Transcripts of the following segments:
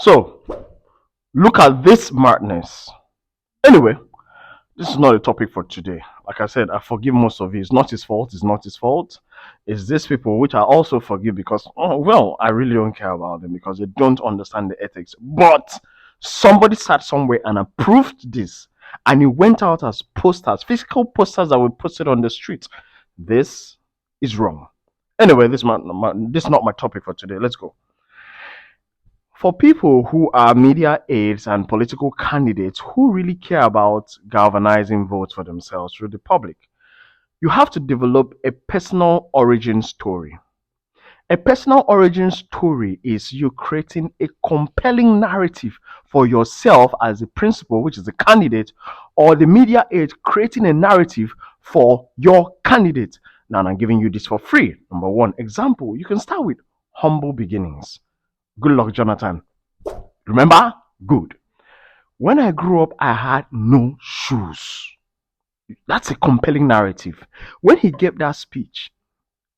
So look at this madness. Anyway, this is not a topic for today. Like I said, I forgive most of it. It's not his fault. It's not his fault. It's these people which I also forgive because, oh, well, I really don't care about them because they don't understand the ethics. But somebody sat somewhere and approved this, and it went out as posters, physical posters that were posted on the street. This is wrong. Anyway, this is not my topic for today. Let's go. For people who are media aides and political candidates who really care about galvanizing votes for themselves through the public, you have to develop a personal origin story. A personal origin story is you creating a compelling narrative for yourself as the principal, which is the candidate, or the media aide creating a narrative for your candidate. Now, I'm giving you this for free. Number one example, you can start with humble beginnings. Good luck, Jonathan. Remember? Good. When I grew up, I had no shoes. That's a compelling narrative. When he gave that speech,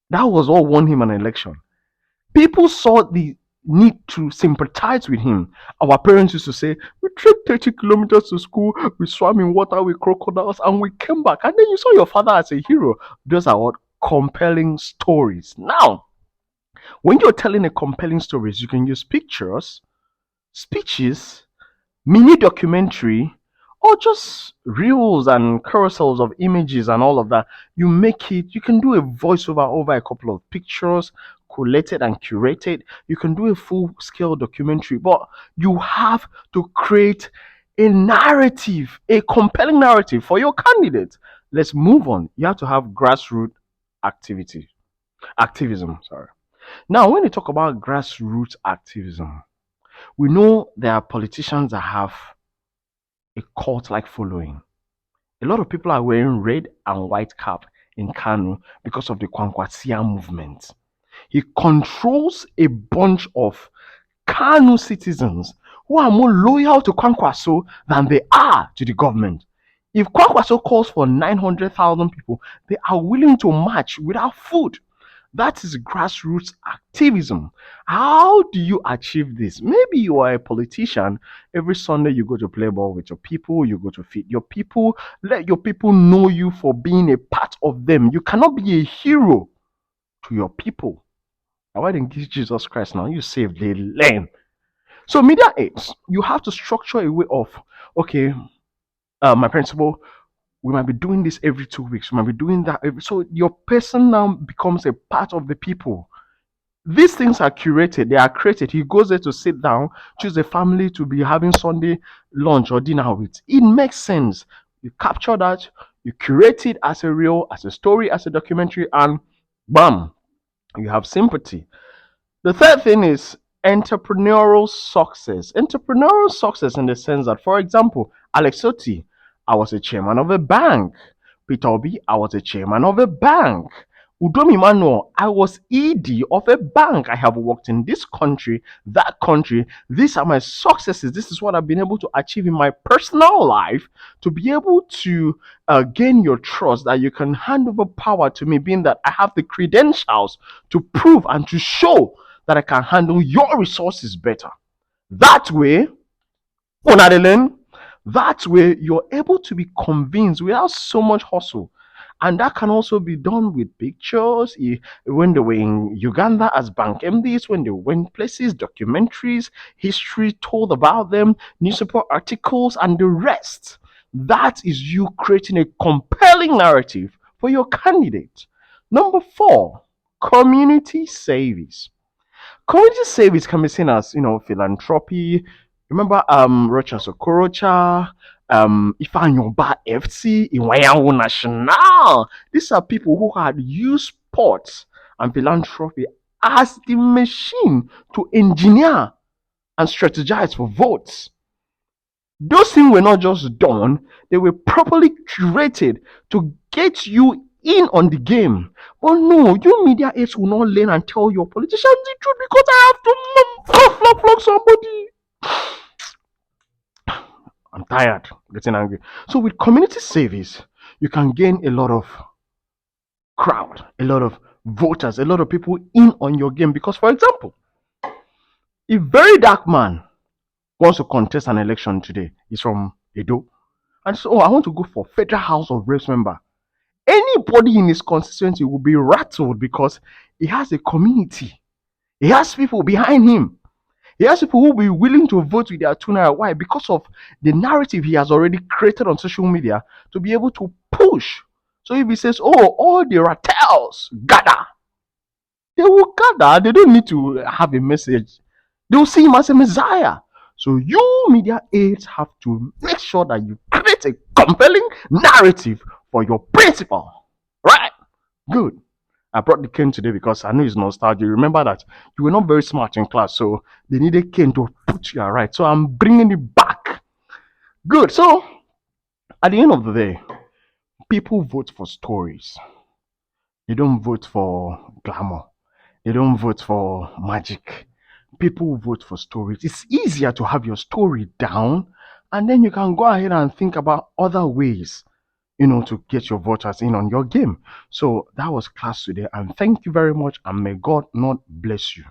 that was all won him an election. People saw the need to sympathize with him. Our parents used to say, we trekked 30 kilometers to school, we swam in water with crocodiles, and we came back. And then you saw your father as a hero. Those are what compelling stories. Now, when you're telling a compelling stories, you can use pictures, speeches, mini documentary, or just reels and carousels of images and all of that. You make it, you can do a voiceover over a couple of pictures, collated and curated. You can do a full scale documentary, but you have to create a narrative, a compelling narrative for your candidate. Let's move on. You have to have grassroots activism. Sorry. Now, when you talk about grassroots activism, we know there are politicians that have a cult like following. A lot of people are wearing red and white cap in Kanu because of the Kwankwasia movement. He controls a bunch of Kanu citizens who are more loyal to Kwankwaso than they are to the government. If Kwankwaso calls for 900,000 people, they are willing to march without food. That is grassroots activism. How do you achieve this? Maybe you are a politician. Every Sunday you go to play ball with your people, you go to feed your people. Let your people know you for being a part of them. You cannot be a hero to your people. Now, why didn't Jesus Christ now? You saved the land. So media aids, you have to structure a way of, okay, my principal, we might be doing this every 2 weeks. We might be doing that so your person now becomes a part of the people. These things are curated, they are created. He goes there to sit down, choose a family to be having Sunday lunch or dinner with. It makes sense. You capture that, you curate it as a reel, as a story, as a documentary, and bam, you have sympathy. The third thing is entrepreneurial success. Entrepreneurial success in the sense that, for example, Alex Soti, I was a chairman of a bank. Peter Obi, I was a chairman of a bank. Udomi Manuel, I was ED of a bank. I have worked in this country, that country. These are my successes. This is what I've been able to achieve in my personal life to be able to gain your trust that you can hand over power to me, being that I have the credentials to prove and to show that I can handle your resources better. That way, that way you're able to be convinced without so much hustle. And that can also be done with pictures. When they were in Uganda as bank MDs, when they went places, documentaries, history told about them, newspaper articles, and the rest. That is you creating a compelling narrative for your candidate. Number 4, community service. Community service can be seen as, philanthropy. Remember, Rocha Sokorocha, Ifanyoba FC, Iwayawo National. These are people who had used sports and philanthropy as the machine to engineer and strategize for votes. Those things were not just done, they were properly curated to get you in on the game. But no, you media aides will not learn and tell your politicians the truth because I have to flog somebody. I'm tired, getting angry. So with community service, you can gain a lot of crowd, a lot of voters, a lot of people in on your game. Because, for example, a very dark man wants to contest an election today. He's from Edo. And so, I want to go for Federal House of Reps member. Anybody in his constituency will be rattled because he has a community. He has people behind him. He has people who will be willing to vote with their 2 naira. Why? Because of the narrative he has already created on social media to be able to push. So if he says, oh, all the Rattels gather, they will gather. They don't need to have a message. They will see him as a messiah. So you media aides have to make sure that you create a compelling narrative for your principal. Right? Good. I brought the cane today because I know it's nostalgia. Remember that you were not very smart in class, so they needed cane to put you right. So I'm bringing it back. Good. So at the end of the day, people vote for stories. They don't vote for glamour. They don't vote for magic. People vote for stories. It's easier to have your story down, and then you can go ahead and think about other ways, to get your voters in on your game. So that was class today, and thank you very much, and may God not bless you.